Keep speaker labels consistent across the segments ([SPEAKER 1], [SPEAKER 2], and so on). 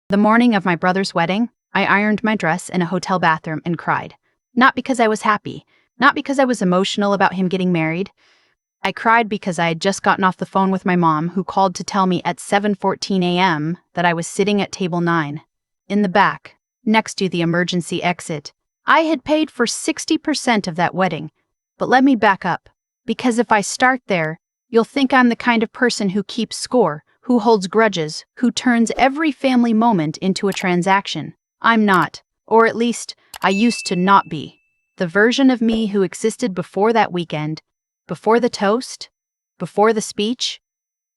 [SPEAKER 1] The morning of my brother's wedding, I ironed my dress in a hotel bathroom and cried. Not because I was happy, not because I was emotional about him getting married. I cried because I had just gotten off the phone with my mom, who called to tell me at 7:14 a.m. that I was sitting at table 9, in the back, next to the emergency exit. I had paid for 60% of that wedding. But let me back up, because if I start there, you'll think I'm the kind of person who keeps score, who holds grudges, who turns every family moment into a transaction. I'm not, or at least, I used to not be. The version of me who existed before that weekend, before the toast, before the speech,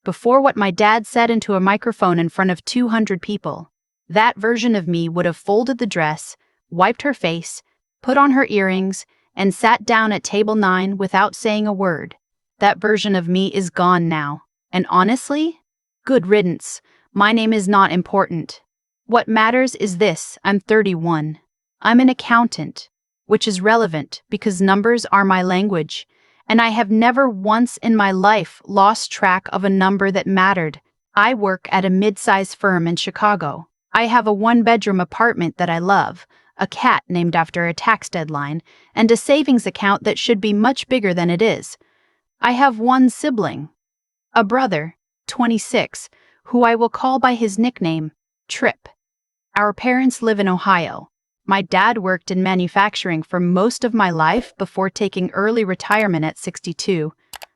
[SPEAKER 1] before what my dad said into a microphone in front of 200 people. That version of me would have folded the dress, wiped her face, put on her earrings, and sat down at table 9 without saying a word. That version of me is gone now. And honestly, good riddance. My name is not important. What matters is this: I'm 31. I'm an accountant, which is relevant because numbers are my language, and I have never once in my life lost track of a number that mattered. I work at a mid-size firm in Chicago. I have a one-bedroom apartment that I love, a cat named after a tax deadline, and a savings account that should be much bigger than it is. I have one sibling, a brother, 26, who I will call by his nickname, Trip. Our parents live in Ohio. My dad worked in manufacturing for most of my life before taking early retirement at 62.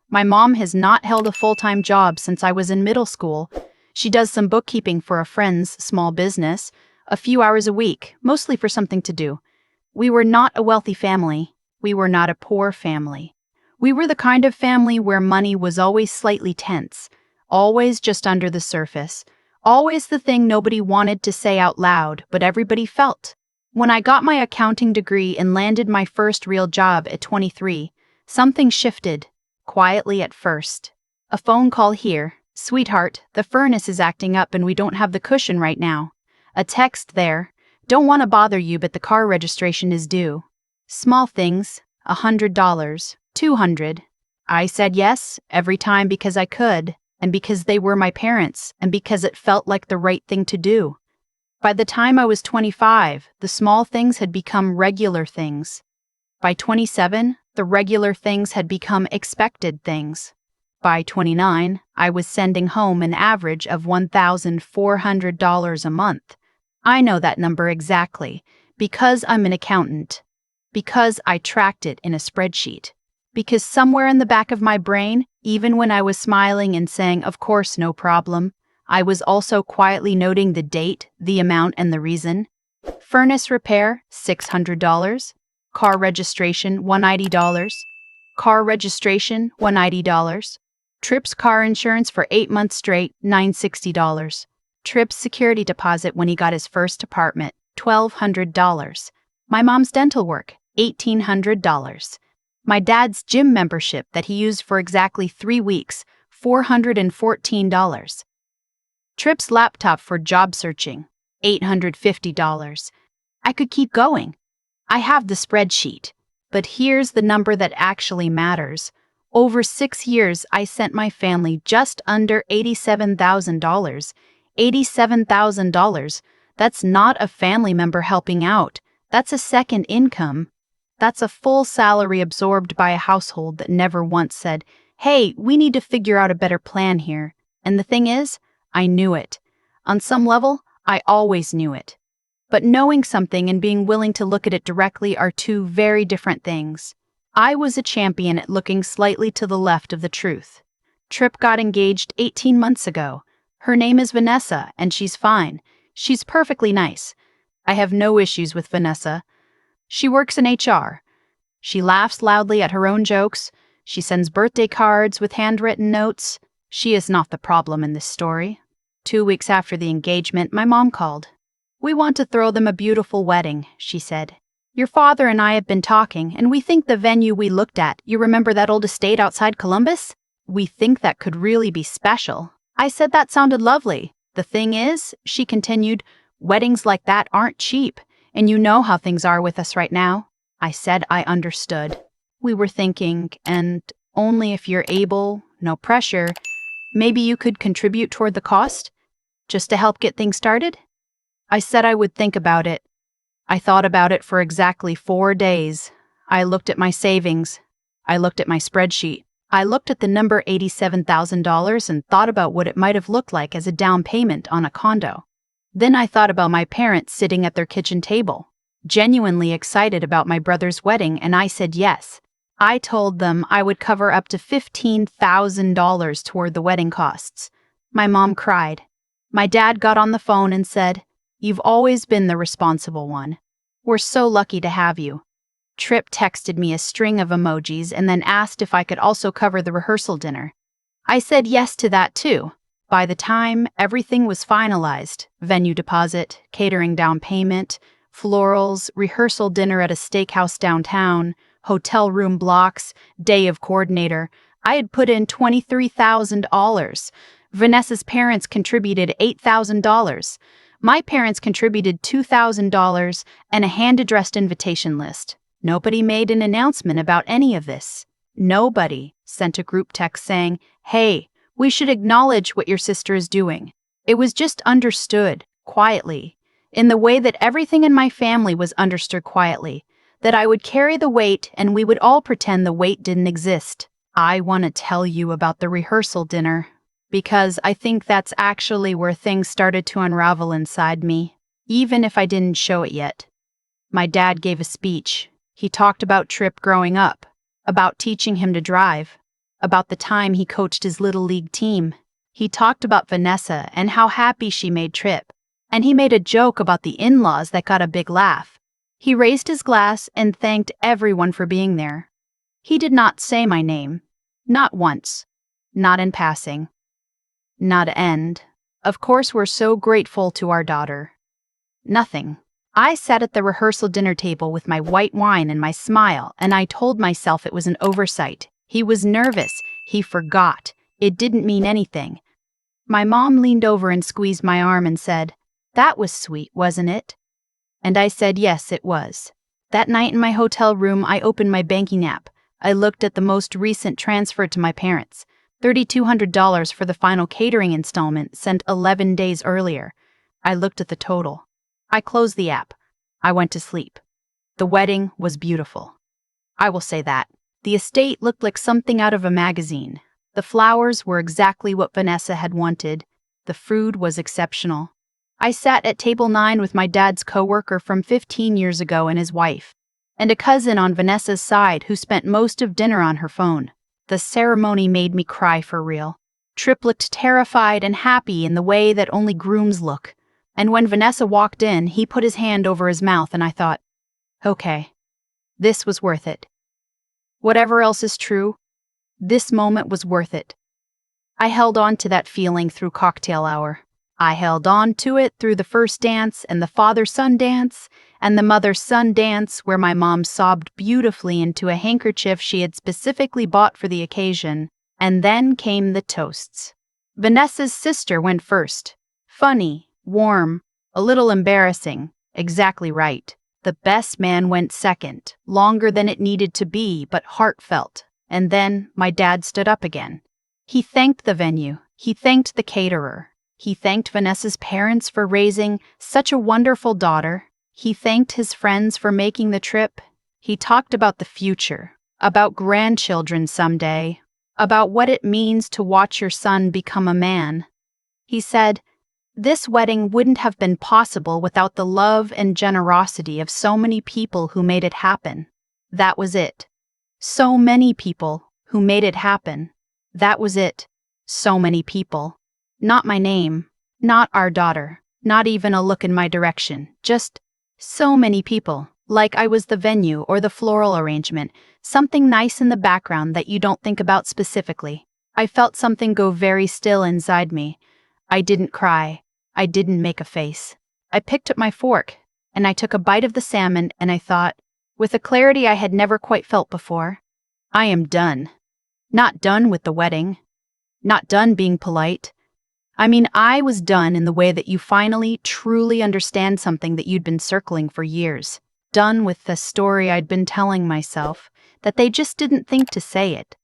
[SPEAKER 1] My mom has not held a full-time job since I was in middle school. She does some bookkeeping for a friend's small business, a few hours a week, mostly for something to do. We were not a wealthy family. We were not a poor family. We were the kind of family where money was always slightly tense, always just under the surface, always the thing nobody wanted to say out loud, but everybody felt. When I got my accounting degree and landed my first real job at 23, something shifted, quietly at first. A phone call here: "Sweetheart, the furnace is acting up and we don't have the cushion right now." A text there: "Don't want to bother you, but the car registration is due." Small things: $100, $200. I said yes every time because I could, and because they were my parents, and because it felt like the right thing to do. By the time I was 25, the small things had become regular things. By 27, the regular things had become expected things. By 29, I was sending home an average of $1,400 a month. I know that number exactly, because I'm an accountant, because I tracked it in a spreadsheet, because somewhere in the back of my brain, even when I was smiling and saying, "Of course, no problem," I was also quietly noting the date, the amount, and the reason. Furnace repair, $600. Car registration, $190. Car registration, $190. Trip's car insurance for 8 months straight, $960. Trip's security deposit when he got his first apartment, $1,200. My mom's dental work, $1,800. My dad's gym membership that he used for exactly 3 weeks, $414. Trip's laptop for job searching, $850. I could keep going. I have the spreadsheet. But here's the number that actually matters. Over 6 years, I sent my family just under $87,000. $87,000. That's not a family member helping out. That's a second income. That's a full salary absorbed by a household that never once said, "Hey, we need to figure out a better plan here." And the thing is, I knew it. On some level, I always knew it. But knowing something and being willing to look at it directly are two very different things. I was a champion at looking slightly to the left of the truth. Trip got engaged 18 months ago. Her name is Vanessa, and she's fine. She's perfectly nice. I have no issues with Vanessa. She works in HR. She laughs loudly at her own jokes. She sends birthday cards with handwritten notes. She is not the problem in this story. 2 weeks after the engagement, my mom called. "We want to throw them a beautiful wedding," she said. "Your father and I have been talking, and we think the venue we looked at, you remember that old estate outside Columbus? We think that could really be special." I said that sounded lovely. "The thing is," she continued, "weddings like that aren't cheap, and you know how things are with us right now." I said I understood. "We were thinking, and only if you're able, no pressure, maybe you could contribute toward the cost, just to help get things started?" I said I would think about it. I thought about it for exactly 4 days. I looked at my savings. I looked at my spreadsheet. I looked at the number $87,000 and thought about what it might have looked like as a down payment on a condo. Then I thought about my parents sitting at their kitchen table, genuinely excited about my brother's wedding, and I said yes. I told them I would cover up to $15,000 toward the wedding costs. My mom cried. My dad got on the phone and said, "You've always been the responsible one. We're so lucky to have you." Tripp texted me a string of emojis and then asked if I could also cover the rehearsal dinner. I said yes to that too. By the time everything was finalized, venue deposit, catering down payment, florals, rehearsal dinner at a steakhouse downtown, hotel room blocks, day of coordinator, I had put in $23,000. Vanessa's parents contributed $8,000. My parents contributed $2,000 and a hand-addressed invitation list. Nobody made an announcement about any of this. Nobody sent a group text saying, "Hey, we should acknowledge what your sister is doing." It was just understood, quietly, in the way that everything in my family was understood quietly, that I would carry the weight and we would all pretend the weight didn't exist. I want to tell you about the rehearsal dinner, because I think that's actually where things started to unravel inside me, even if I didn't show it yet. My dad gave a speech. He talked about Tripp growing up, about teaching him to drive, about the time he coached his little league team. He talked about Vanessa and how happy she made Tripp, and he made a joke about the in-laws that got a big laugh. He raised his glass and thanked everyone for being there. He did not say my name. Not once. Not in passing. Not end. Of course we're so grateful to our daughter. Nothing. I sat at the rehearsal dinner table with my white wine and my smile, and I told myself it was an oversight. He was nervous. He forgot. It didn't mean anything. My mom leaned over and squeezed my arm and said, "That was sweet, wasn't it?" And I said, yes, it was. That night in my hotel room, I opened my banking app. I looked at the most recent transfer to my parents, $3,200 for the final catering installment sent 11 days earlier. I looked at the total. I closed the app. I went to sleep. The wedding was beautiful. I will say that. The estate looked like something out of a magazine. The flowers were exactly what Vanessa had wanted. The food was exceptional. I sat at table 9 with my dad's coworker from 15 years ago and his wife, and a cousin on Vanessa's side who spent most of dinner on her phone. The ceremony made me cry for real. Tripp looked terrified and happy in the way that only grooms look. And when Vanessa walked in, he put his hand over his mouth and I thought, okay, this was worth it. Whatever else is true, this moment was worth it. I held on to that feeling through cocktail hour. I held on to it through the first dance and the father-son dance and the mother-son dance where my mom sobbed beautifully into a handkerchief she had specifically bought for the occasion. And then came the toasts. Vanessa's sister went first. Funny, warm, a little embarrassing, exactly right. The best man went second, longer than it needed to be, but heartfelt. And then my dad stood up again. He thanked the venue. He thanked the caterer. He thanked Vanessa's parents for raising such a wonderful daughter. He thanked his friends for making the trip. He talked about the future, about grandchildren someday, about what it means to watch your son become a man. He said, "This wedding wouldn't have been possible without the love and generosity of so many people who made it happen." That was it. So many people who made it happen. That was it. So many people. Not my name, not our daughter, not even a look in my direction, just so many people, like I was the venue or the floral arrangement, something nice in the background that you don't think about specifically. I felt something go very still inside me. I didn't cry. I didn't make a face. I picked up my fork, and I took a bite of the salmon, and I thought, with a clarity I had never quite felt before, I am done. Not done with the wedding. Not done being polite. I mean, I was done in the way that you finally, truly understand something that you'd been circling for years. Done with the story I'd been telling myself, that they just didn't think to say it.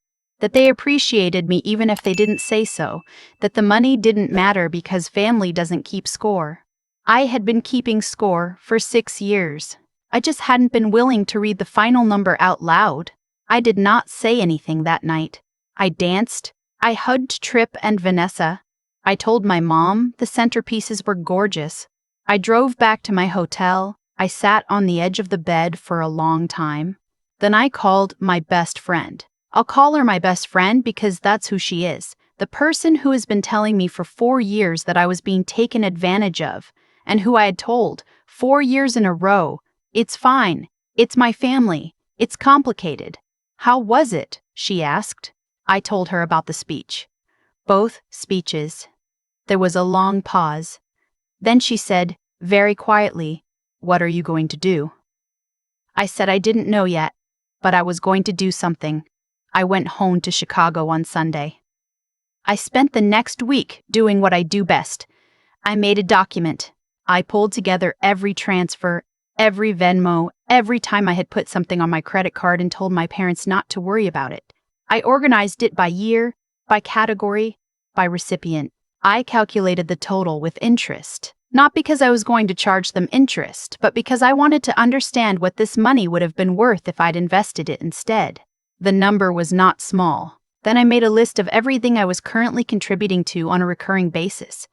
[SPEAKER 1] That they appreciated me even if they didn't say so. That the money didn't matter because family doesn't keep score. I had been keeping score for 6 years. I just hadn't been willing to read the final number out loud. I did not say anything that night. I danced. I hugged Tripp and Vanessa. I told my mom the centerpieces were gorgeous. I drove back to my hotel. I sat on the edge of the bed for a long time. Then I called my best friend. I'll call her my best friend because that's who she is. The person who has been telling me for 4 years that I was being taken advantage of, and who I had told 4 years in a row, "It's fine. It's my family. It's complicated." "How was it?" she asked. I told her about the speech. Both speeches. There was a long pause. Then she said, very quietly, "What are you going to do?" I said I didn't know yet, but I was going to do something. I went home to Chicago on Sunday. I spent the next week doing what I do best. I made a document. I pulled together every transfer, every Venmo, every time I had put something on my credit card and told my parents not to worry about it. I organized it by year, by category, by recipient. I calculated the total with interest. Not because I was going to charge them interest, but because I wanted to understand what this money would have been worth if I'd invested it instead. The number was not small. Then I made a list of everything I was currently contributing to on a recurring basis.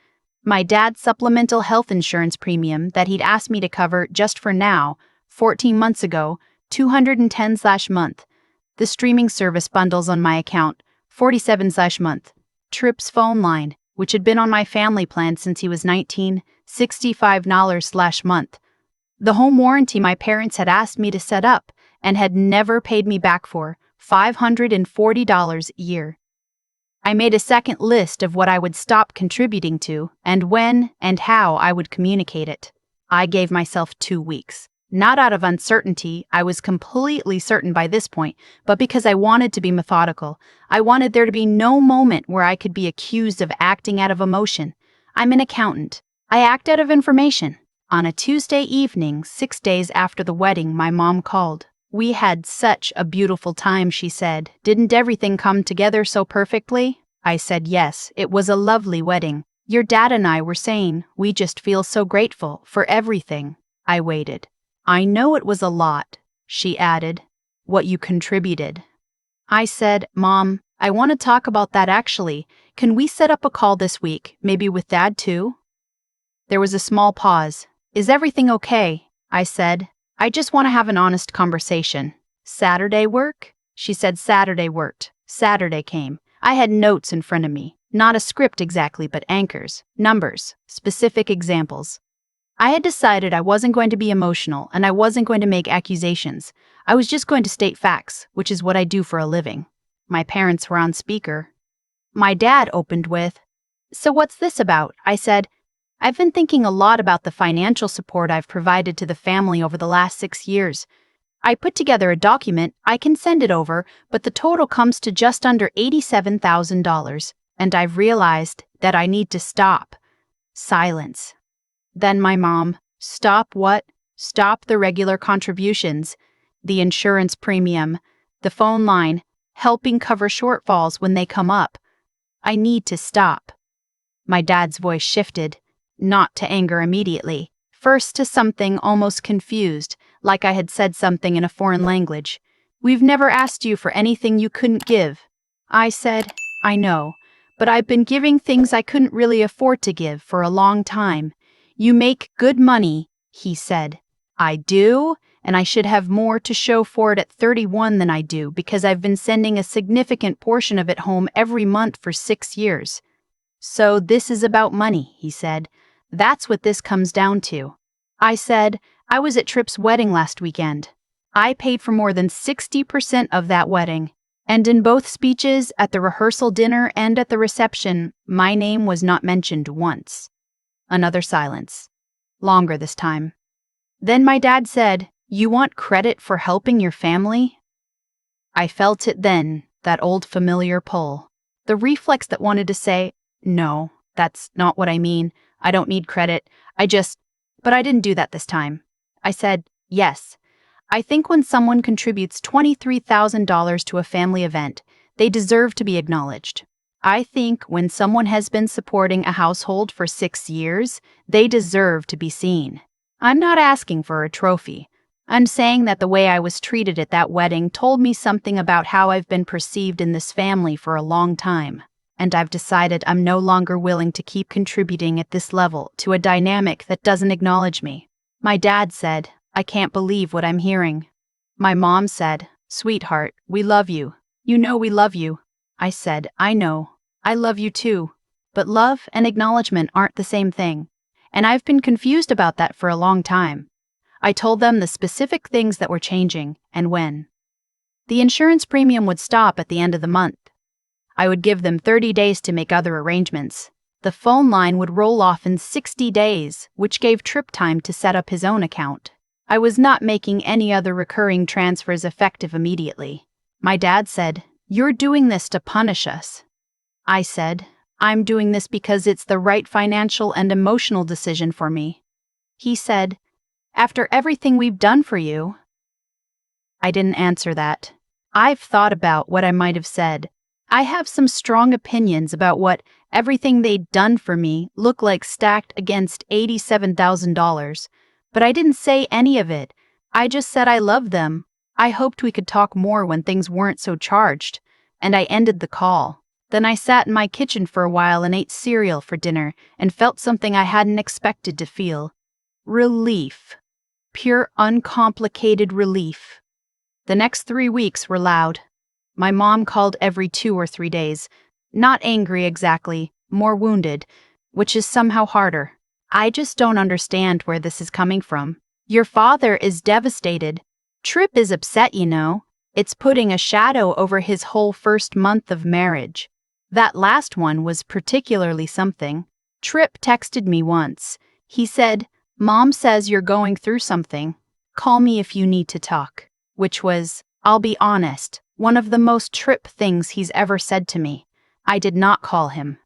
[SPEAKER 1] My dad's supplemental health insurance premium that he'd asked me to cover just for now, 14 months ago, $210/month. The streaming service bundles on my account, $47/month. Tripp's phone line, which had been on my family plan since he was 19, $65/month. The home warranty my parents had asked me to set up and had never paid me back for, $540 a year. I made a second list of what I would stop contributing to and when and how I would communicate it. I gave myself 2 weeks. Not out of uncertainty, I was completely certain by this point, but because I wanted to be methodical. I wanted there to be no moment where I could be accused of acting out of emotion. I'm an accountant. I act out of information. On a Tuesday evening, 6 days after the wedding, my mom called. "We had such a beautiful time," she said. "Didn't everything come together so perfectly?" I said yes, it was a lovely wedding. "Your dad and I were saying we just feel so grateful for everything." I waited. "I know it was a lot," she added. "What you contributed." I said, "Mom, I want to talk about that actually. Can we set up a call this week, maybe with Dad too?" There was a small pause. "Is everything okay?" I said. "I just want to have an honest conversation." "Saturday work?" She said Saturday worked. Saturday came. I had notes in front of me. Not a script exactly, but anchors, numbers, specific examples. I had decided I wasn't going to be emotional and I wasn't going to make accusations. I was just going to state facts, which is what I do for a living. My parents were on speaker. My dad opened with, "So what's this about?" I said, "I've been thinking a lot about the financial support I've provided to the family over the last 6 years. I put together a document, I can send it over, but the total comes to just under $87,000, and I've realized that I need to stop." Silence. Then my mom, "Stop what?" "Stop the regular contributions, the insurance premium, the phone line, helping cover shortfalls when they come up. I need to stop." My dad's voice shifted, not to anger immediately, first to something almost confused, like I had said something in a foreign language. "We've never asked you for anything you couldn't give." I said, "I know, but I've been giving things I couldn't really afford to give for a long time." "You make good money," he said. "I do, and I should have more to show for it at 31 than I do because I've been sending a significant portion of it home every month for 6 years. "So this is about money," he said. "That's what this comes down to." I said, "I was at Tripp's wedding last weekend. I paid for more than 60% of that wedding. And in both speeches, at the rehearsal dinner and at the reception, my name was not mentioned once." Another silence. Longer this time. Then my dad said, "You want credit for helping your family?" I felt it then, that old familiar pull. The reflex that wanted to say, "No, that's not what I mean. I don't need credit. But I didn't do that this time. I said, "Yes. I think when someone contributes $23,000 to a family event, they deserve to be acknowledged. I think when someone has been supporting a household for 6 years, they deserve to be seen. I'm not asking for a trophy. I'm saying that the way I was treated at that wedding told me something about how I've been perceived in this family for a long time. And I've decided I'm no longer willing to keep contributing at this level to a dynamic that doesn't acknowledge me. My dad said, "I can't believe what I'm hearing." My mom said, "Sweetheart, we love you. You know we love you." I said, "I know. I love you too." But love and acknowledgement aren't the same thing. And I've been confused about that for a long time. I told them the specific things that were changing and when. The insurance premium would stop at the end of the month. I would give them 30 days to make other arrangements. The phone line would roll off in 60 days, which gave Tripp time to set up his own account. I was not making any other recurring transfers effective immediately. My dad said, "You're doing this to punish us." I said, "I'm doing this because it's the right financial and emotional decision for me." He said, "After everything we've done for you." I didn't answer that. I've thought about what I might have said. I have some strong opinions about what everything they'd done for me looked like stacked against $87,000, but I didn't say any of it. I just said I loved them. I hoped we could talk more when things weren't so charged, and I ended the call. Then I sat in my kitchen for a while and ate cereal for dinner and felt something I hadn't expected to feel. Relief. Pure, uncomplicated relief. The next 3 weeks were loud. My mom called every 2 or 3 days. Not angry exactly, more wounded, which is somehow harder. "I just don't understand where this is coming from. Your father is devastated. Tripp is upset, you know. It's putting a shadow over his whole first month of marriage. That last one was particularly something. Tripp texted me once. He said, 'Mom says you're going through something. Call me if you need to talk,' which was, I'll be honest, one of the most Tripp things he's ever said to me. I did not call him.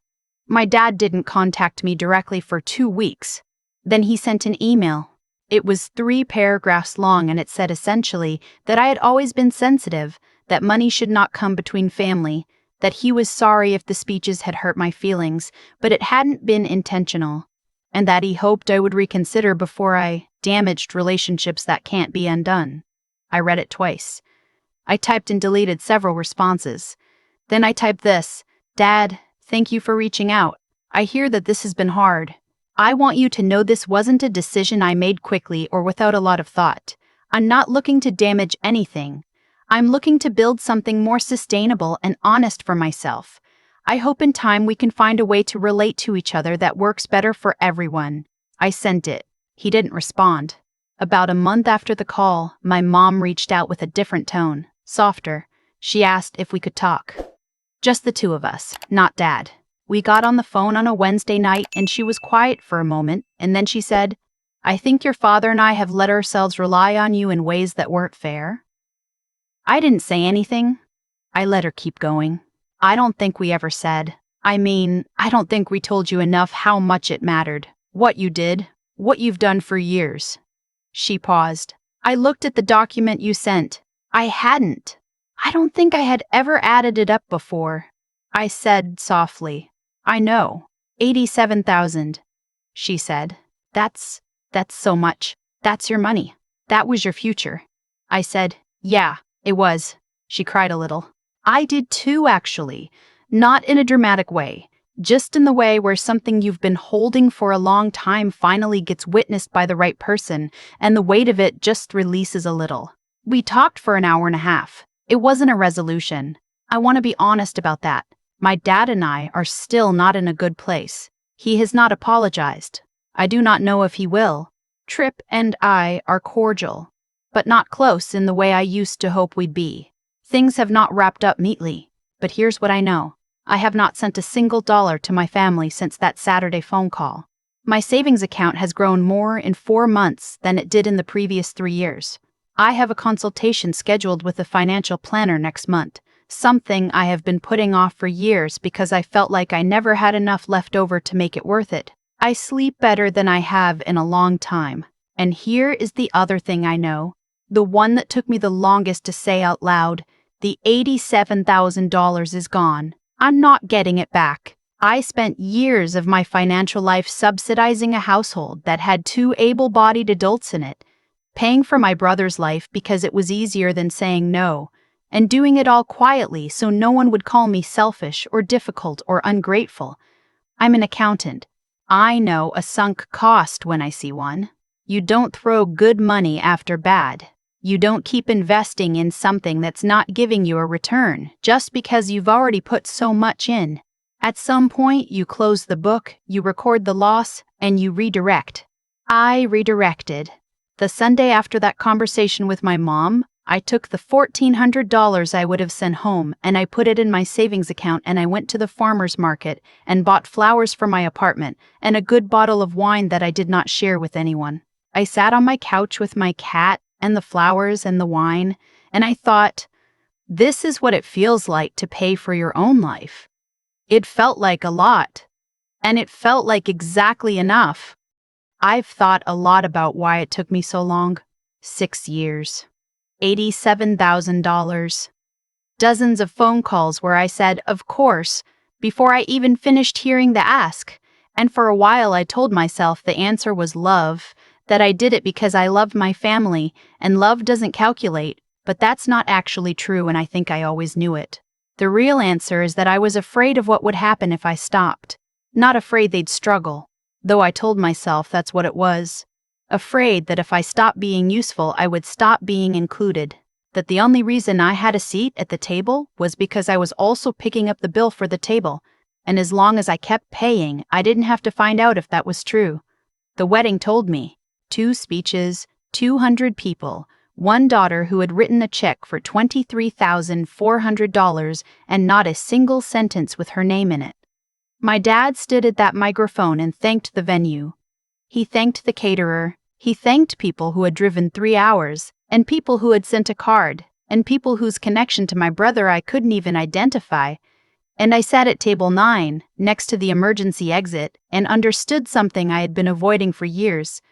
[SPEAKER 1] My dad didn't contact me directly for 2 weeks. Then he sent an email. It was 3 paragraphs long and it said essentially that I had always been sensitive, that money should not come between family, that he was sorry if the speeches had hurt my feelings, but it hadn't been intentional, and that he hoped I would reconsider before I damaged relationships that can't be undone. I read it twice. I typed and deleted several responses. Then I typed this, "Dad, thank you for reaching out. I hear that this has been hard. I want you to know this wasn't a decision I made quickly or without a lot of thought. I'm not looking to damage anything. I'm looking to build something more sustainable and honest for myself. I hope in time we can find a way to relate to each other that works better for everyone." I sent it. He didn't respond. About a month after the call, my mom reached out with a different tone, softer. She asked if we could talk. Just the two of us, not Dad. We got on the phone on a Wednesday night and she was quiet for a moment, and then she said, "I think your father and I have let ourselves rely on you in ways that weren't fair." I didn't say anything. I let her keep going. "I don't think we ever said. I don't think we told you enough how much it mattered. What you did. What you've done for years." She paused. "I looked at the document you sent. I hadn't. I don't think I had ever added it up before." I said softly, "I know. 87,000. She said, That's so much. That's your money. That was your future." I said, "Yeah, it was." She cried a little. "I did too, actually. Not in a dramatic way. Just in the way where something you've been holding for a long time finally gets witnessed by the right person, and the weight of it just releases a little. We talked for an hour and a half. It wasn't a resolution. I want to be honest about that. My dad and I are still not in a good place. He has not apologized. I do not know if he will. Tripp and I are cordial, but not close in the way I used to hope we'd be. Things have not wrapped up neatly, but here's what I know. I have not sent a single dollar to my family since that Saturday phone call. My savings account has grown more in 4 months than it did in the previous 3 years. I have a consultation scheduled with a financial planner next month, something I have been putting off for years because I felt like I never had enough left over to make it worth it. I sleep better than I have in a long time. And here is the other thing I know, the one that took me the longest to say out loud. The $87,000 is gone. I'm not getting it back. I spent years of my financial life subsidizing a household that had two able-bodied adults in it, paying for my brother's life because it was easier than saying no, and doing it all quietly so no one would call me selfish or difficult or ungrateful. I'm an accountant. I know a sunk cost when I see one. You don't throw good money after bad. You don't keep investing in something that's not giving you a return just because you've already put so much in. At some point, you close the book, you record the loss, and you redirect. I redirected. The Sunday after that conversation with my mom, I took the $1,400 I would have sent home and I put it in my savings account, and I went to the farmer's market and bought flowers for my apartment and a good bottle of wine that I did not share with anyone. I sat on my couch with my cat and the flowers and the wine, and I thought, this is what it feels like to pay for your own life. It felt like a lot, and it felt like exactly enough. I've thought a lot about why it took me so long. 6 years. $87,000. Dozens of phone calls where I said, of course, before I even finished hearing the ask. And for a while I told myself the answer was love, that I did it because I loved my family, and love doesn't calculate, but that's not actually true, and I think I always knew it. The real answer is that I was afraid of what would happen if I stopped. Not afraid they'd struggle, though I told myself that's what it was. Afraid that if I stopped being useful, I would stop being included. That the only reason I had a seat at the table was because I was also picking up the bill for the table, and as long as I kept paying, I didn't have to find out if that was true. The wedding told me. 2 speeches, 200 people, one daughter who had written a check for $23,400 and not a single sentence with her name in it. My dad stood at that microphone and thanked the venue. He thanked the caterer. He thanked people who had driven 3 hours, and people who had sent a card, and people whose connection to my brother I couldn't even identify. And I sat at table 9, next to the emergency exit, and understood something I had been avoiding for years.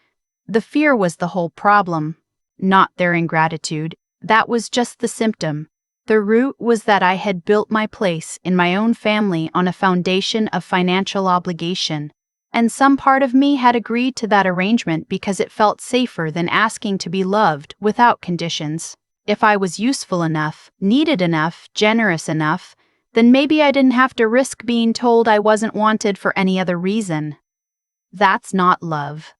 [SPEAKER 1] The fear was the whole problem, not their ingratitude. That was just the symptom. The root was that I had built my place in my own family on a foundation of financial obligation, and some part of me had agreed to that arrangement because it felt safer than asking to be loved without conditions. If I was useful enough, needed enough, generous enough, then maybe I didn't have to risk being told I wasn't wanted for any other reason. That's not love.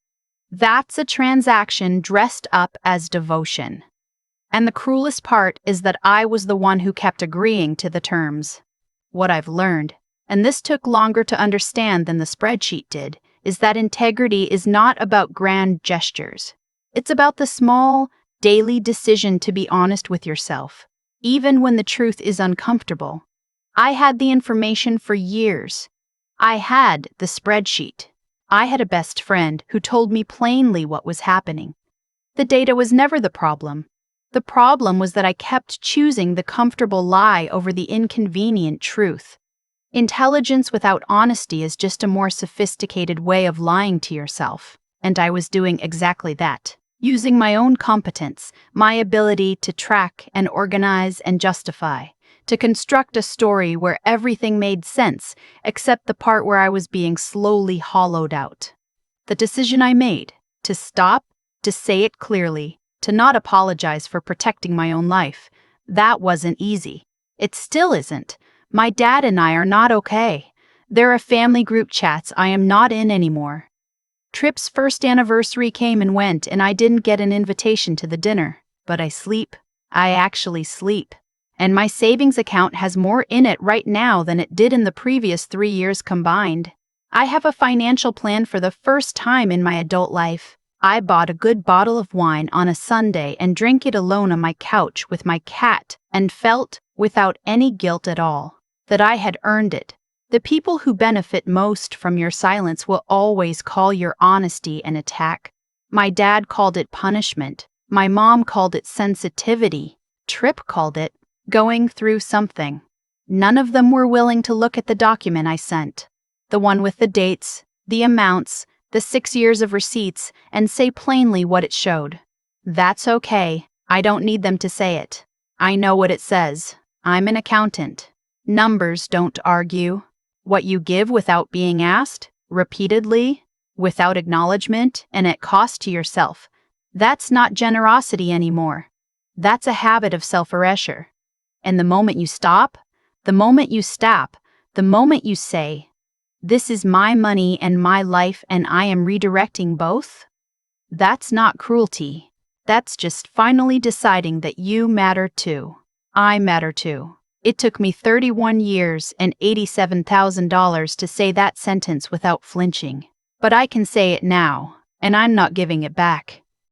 [SPEAKER 1] That's a transaction dressed up as devotion. And the cruelest part is that I was the one who kept agreeing to the terms. What I've learned, and this took longer to understand than the spreadsheet did, is that integrity is not about grand gestures. It's about the small, daily decision to be honest with yourself, even when the truth is uncomfortable. I had the information for years. I had the spreadsheet. I had a best friend who told me plainly what was happening. The data was never the problem. The problem was that I kept choosing the comfortable lie over the inconvenient truth. Intelligence without honesty is just a more sophisticated way of lying to yourself, and I was doing exactly that, using my own competence, my ability to track and organize and justify, to construct a story where everything made sense except the part where I was being slowly hollowed out. The decision I made, to stop, to say it clearly, to not apologize for protecting my own life, that wasn't easy. It still isn't. My dad and I are not okay. There are family group chats I am not in anymore. Trip's first anniversary came and went, and I didn't get an invitation to the dinner. But I sleep. I actually sleep. And my savings account has more in it right now than it did in the previous 3 years combined. I have a financial plan for the first time in my adult life. I bought a good bottle of wine on a Sunday and drank it alone on my couch with my cat and felt, without any guilt at all, that I had earned it. The people who benefit most from your silence will always call your honesty an attack. My dad called it punishment. My mom called it sensitivity. Trip called it going through something. None of them were willing to look at the document I sent, the one with the dates, the amounts, the 6 years of receipts, and say plainly what it showed. That's okay. I don't need them to say it. I know what it says. I'm an accountant. Numbers don't argue. What you give without being asked, repeatedly, without acknowledgement, and at cost to yourself, that's not generosity anymore. That's a habit of self-erasure. And the moment you stop, the moment you stop, the moment you say, "This is my money and my life and I am redirecting both," that's not cruelty. That's just finally deciding that you matter too. I matter too. It took me 31 years and $87,000 to say that sentence without flinching. But I can say it now, and I'm not giving it back.